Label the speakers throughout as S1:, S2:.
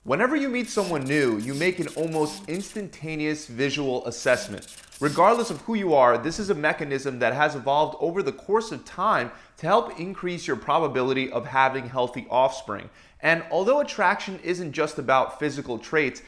S1: Whenever you meet someone new, you make an almost instantaneous visual assessment. Regardless of who you are, this is a mechanism that has evolved over the course of time to help increase your probability of having healthy offspring. And although attraction isn't just about physical traits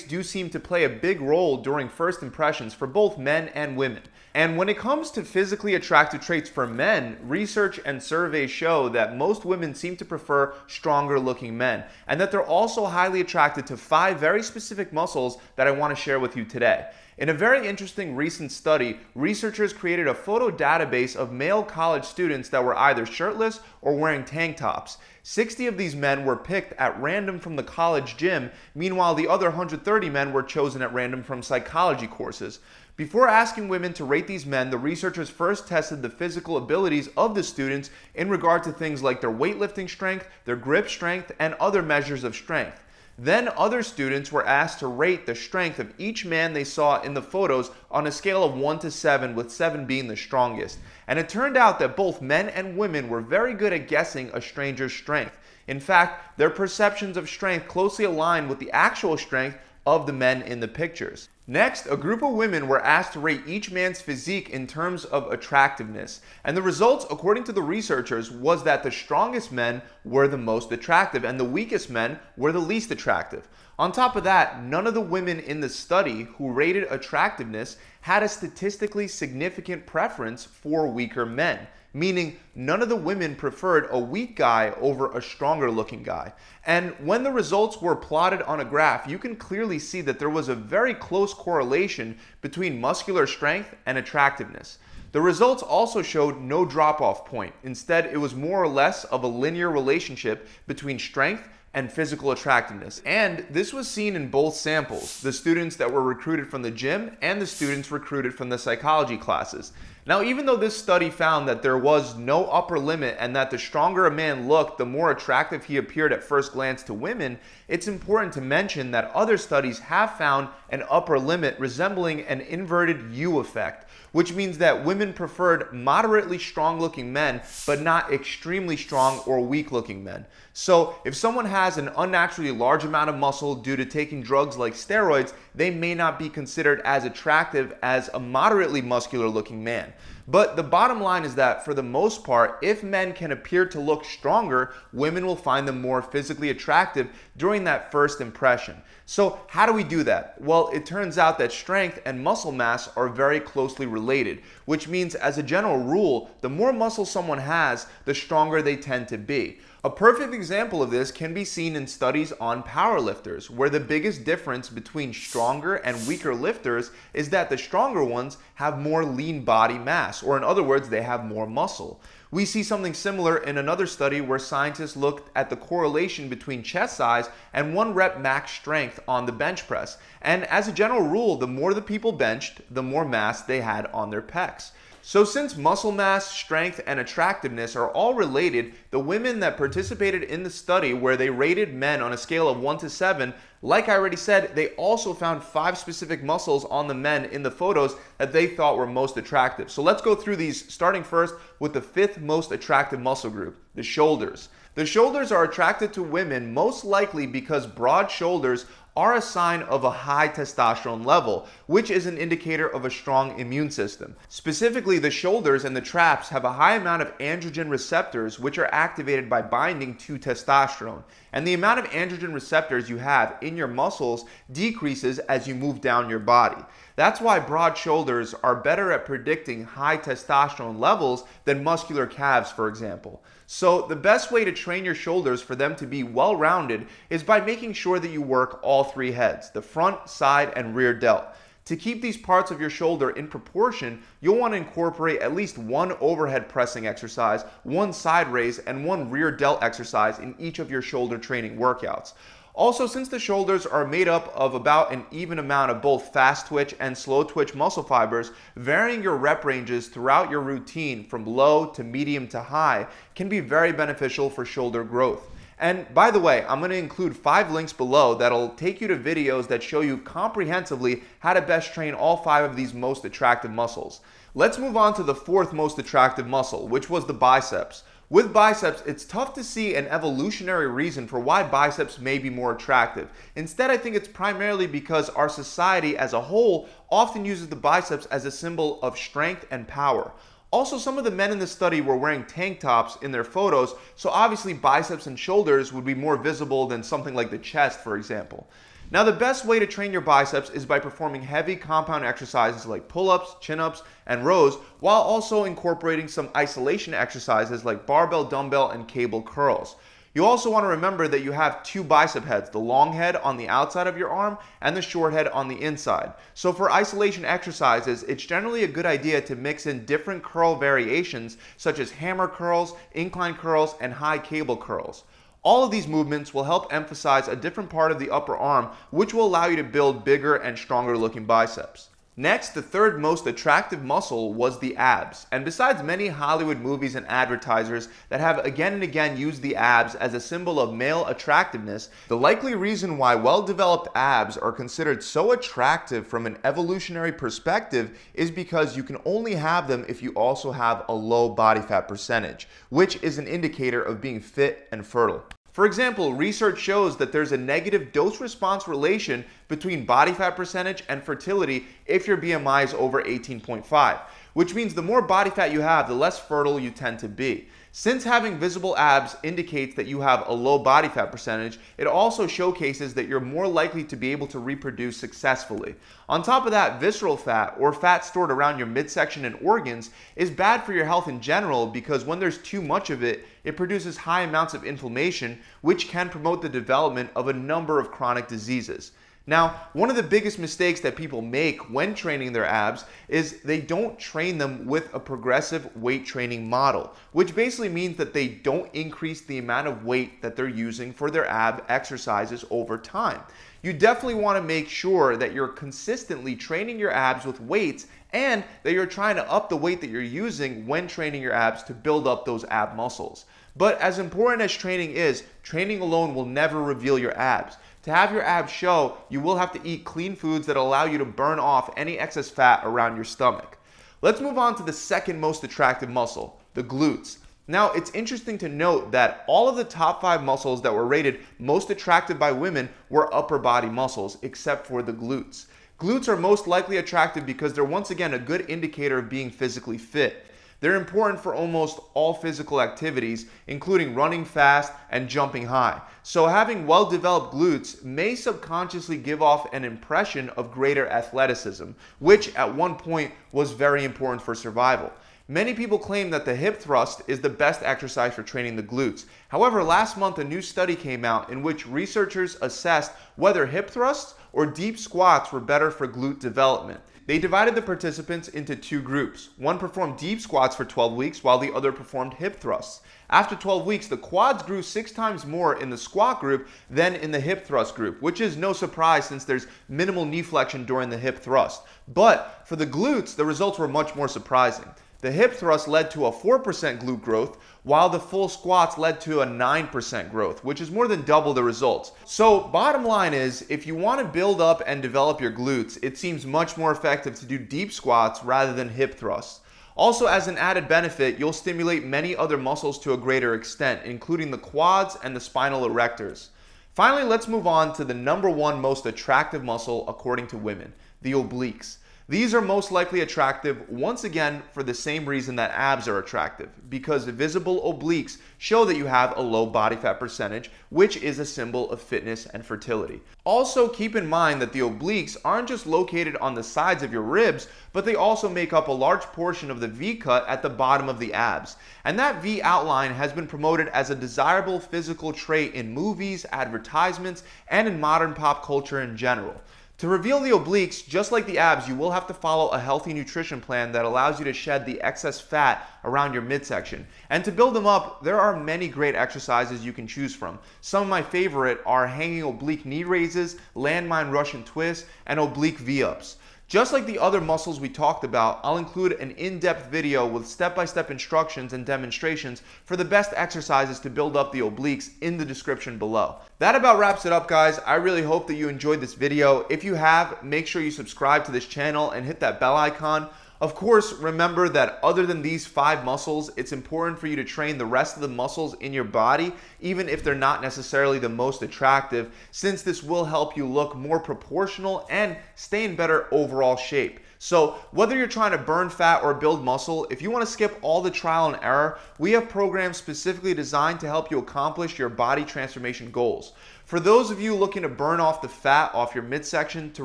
S1: do seem to play a big role during first impressions for both men and women. And when it comes to physically attractive traits for men, research and surveys show that most women seem to prefer stronger looking men, and that they're also highly attracted to 5 very specific muscles that I want to share with you today. In a very interesting recent study, researchers created a photo database of male college students that were either shirtless or wearing tank tops. 60 of these men were picked at random from the college gym. Meanwhile, the other 130 men were chosen at random from psychology courses. Before asking women to rate these men, the researchers first tested the physical abilities of the students in regard to things like their weightlifting strength, their grip strength, and other measures of strength. Then other students were asked to rate the strength of each man they saw in the photos on a scale of 1 to 7, with 7 being the strongest. And it turned out that both men and women were very good at guessing a stranger's strength. In fact, their perceptions of strength closely aligned with the actual strength of the men in the pictures. Next, a group of women were asked to rate each man's physique in terms of attractiveness. And the results, according to the researchers, was that the strongest men were the most attractive and the weakest men were the least attractive. On top of that, none of the women in the study who rated attractiveness had a statistically significant preference for weaker men. Meaning none of the women preferred a weak guy over a stronger looking guy. And when the results were plotted on a graph, you can clearly see that there was a very close correlation between muscular strength and attractiveness. The results also showed no drop-off point. Instead, it was more or less of a linear relationship between strength and physical attractiveness. And this was seen in both samples, the students that were recruited from the gym and the students recruited from the psychology classes. Now, even though this study found that there was no upper limit and that the stronger a man looked, the more attractive he appeared at first glance to women, it's important to mention that other studies have found an upper limit resembling an inverted U effect, which means that women preferred moderately strong looking men, but not extremely strong or weak looking men. So if someone has an unnaturally large amount of muscle due to taking drugs like steroids, they may not be considered as attractive as a moderately muscular looking man. But the bottom line is that for the most part, if men can appear to look stronger, women will find them more physically attractive during that first impression. So how do we do that? Well, it turns out that strength and muscle mass are very closely related, which means as a general rule, the more muscle someone has, the stronger they tend to be. A perfect example of this can be seen in studies on powerlifters, where the biggest difference between stronger and weaker lifters is that the stronger ones have more lean body mass, or in other words, they have more muscle. We see something similar in another study where scientists looked at the correlation between chest size and 1 rep max strength on the bench press. And as a general rule, the more the people benched, the more mass they had on their pecs. So since muscle mass, strength, and attractiveness are all related, the women that participated in the study where they rated men on a scale of 1 to 7, like I already said, they also found 5 specific muscles on the men in the photos that they thought were most attractive. So let's go through these, starting first with the 5th most attractive muscle group, the shoulders. The shoulders are attracted to women most likely because broad shoulders are a sign of a high testosterone level, which is an indicator of a strong immune system. Specifically, the shoulders and the traps have a high amount of androgen receptors, which are activated by binding to testosterone. And the amount of androgen receptors you have in your muscles decreases as you move down your body. That's why broad shoulders are better at predicting high testosterone levels than muscular calves, for example. So the best way to train your shoulders for them to be well-rounded is by making sure that you work all 3 heads, the front, side, and rear delt. To keep these parts of your shoulder in proportion, you'll want to incorporate at least 1 overhead pressing exercise, 1 side raise, and 1 rear delt exercise in each of your shoulder training workouts. Also, since the shoulders are made up of about an even amount of both fast twitch and slow twitch muscle fibers, varying your rep ranges throughout your routine from low to medium to high can be very beneficial for shoulder growth. And by the way, I'm going to include 5 links below that'll take you to videos that show you comprehensively how to best train all 5 of these most attractive muscles. Let's move on to the 4th most attractive muscle, which was the biceps. With biceps, it's tough to see an evolutionary reason for why biceps may be more attractive. Instead, I think it's primarily because our society as a whole often uses the biceps as a symbol of strength and power. Also, some of the men in the study were wearing tank tops in their photos, so obviously biceps and shoulders would be more visible than something like the chest, for example. Now, the best way to train your biceps is by performing heavy compound exercises like pull-ups, chin-ups, and rows, while also incorporating some isolation exercises like barbell, dumbbell, and cable curls. You also want to remember that you have two bicep heads, the long head on the outside of your arm and the short head on the inside. So for isolation exercises, it's generally a good idea to mix in different curl variations such as hammer curls, incline curls, and high cable curls. All of these movements will help emphasize a different part of the upper arm, which will allow you to build bigger and stronger looking biceps. Next, the third most attractive muscle was the abs. And besides many Hollywood movies and advertisers that have again and again used the abs as a symbol of male attractiveness, the likely reason why well-developed abs are considered so attractive from an evolutionary perspective is because you can only have them if you also have a low body fat percentage, which is an indicator of being fit and fertile. For example, research shows that there's a negative dose-response relation between body fat percentage and fertility if your BMI is over 18.5, which means the more body fat you have, the less fertile you tend to be. Since having visible abs indicates that you have a low body fat percentage, it also showcases that you're more likely to be able to reproduce successfully. On top of that, visceral fat, or fat stored around your midsection and organs, is bad for your health in general because when there's too much of it, it produces high amounts of inflammation, which can promote the development of a number of chronic diseases. Now, one of the biggest mistakes that people make when training their abs is they don't train them with a progressive weight training model, which basically means that they don't increase the amount of weight that they're using for their ab exercises over time. You definitely want to make sure that you're consistently training your abs with weights and that you're trying to up the weight that you're using when training your abs to build up those ab muscles. But as important as training is, training alone will never reveal your abs. To have your abs show, you will have to eat clean foods that allow you to burn off any excess fat around your stomach. Let's move on to the second most attractive muscle, the glutes. Now, it's interesting to note that all of the top 5 muscles that were rated most attractive by women were upper body muscles, except for the glutes. Glutes are most likely attractive because they're once again a good indicator of being physically fit. They're important for almost all physical activities, including running fast and jumping high. So having well-developed glutes may subconsciously give off an impression of greater athleticism, which at one point was very important for survival. Many people claim that the hip thrust is the best exercise for training the glutes. However, last month a new study came out in which researchers assessed whether hip thrusts or deep squats were better for glute development. They divided the participants into 2 groups. One performed deep squats for 12 weeks while the other performed hip thrusts. After 12 weeks, the quads grew 6 times more in the squat group than in the hip thrust group, which is no surprise since there's minimal knee flexion during the hip thrust. But for the glutes, the results were much more surprising. The hip thrust led to a 4% glute growth, while the full squats led to a 9% growth, which is more than double the results. So bottom line is, if you want to build up and develop your glutes, it seems much more effective to do deep squats rather than hip thrusts. Also, as an added benefit, you'll stimulate many other muscles to a greater extent, including the quads and the spinal erectors. Finally, let's move on to the number 1 most attractive muscle according to women, the obliques. These are most likely attractive, once again, for the same reason that abs are attractive, because visible obliques show that you have a low body fat percentage, which is a symbol of fitness and fertility. Also, keep in mind that the obliques aren't just located on the sides of your ribs, but they also make up a large portion of the V cut at the bottom of the abs. And that V outline has been promoted as a desirable physical trait in movies, advertisements, and in modern pop culture in general. To reveal the obliques, just like the abs, you will have to follow a healthy nutrition plan that allows you to shed the excess fat around your midsection. And to build them up, there are many great exercises you can choose from. Some of my favorite are hanging oblique knee raises, landmine Russian twist, and oblique V-ups. Just like the other muscles we talked about, I'll include an in-depth video with step-by-step instructions and demonstrations for the best exercises to build up the obliques in the description below. That about wraps it up, guys. I really hope that you enjoyed this video. If you have, make sure you subscribe to this channel and hit that bell icon. Of course, remember that other than these 5 muscles, it's important for you to train the rest of the muscles in your body, even if they're not necessarily the most attractive, since this will help you look more proportional and stay in better overall shape. So whether you're trying to burn fat or build muscle, if you want to skip all the trial and error, we have programs specifically designed to help you accomplish your body transformation goals. For those of you looking to burn off the fat off your midsection to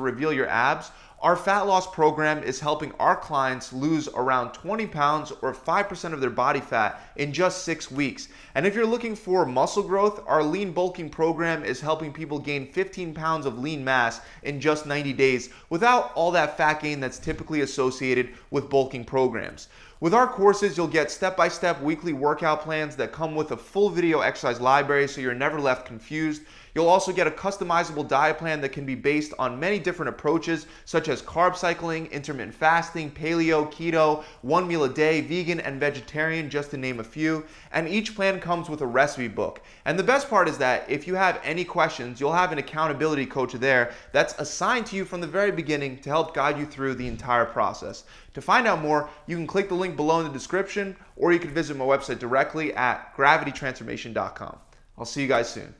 S1: reveal your abs, our fat loss program is helping our clients lose around 20 pounds or 5% of their body fat in just 6 weeks. And if you're looking for muscle growth, our lean bulking program is helping people gain 15 pounds of lean mass in just 90 days without all that fat gain that's typically associated with bulking programs. With our courses, you'll get step-by-step weekly workout plans that come with a full video exercise library so you're never left confused. You'll also get a customizable diet plan that can be based on many different approaches such as carb cycling, intermittent fasting, paleo, keto, 1 meal a day, vegan and vegetarian, just to name a few. And each plan comes with a recipe book. And the best part is that if you have any questions, you'll have an accountability coach there that's assigned to you from the very beginning to help guide you through the entire process. To find out more, you can click the link below in the description, or you can visit my website directly at gravitytransformation.com. I'll see you guys soon.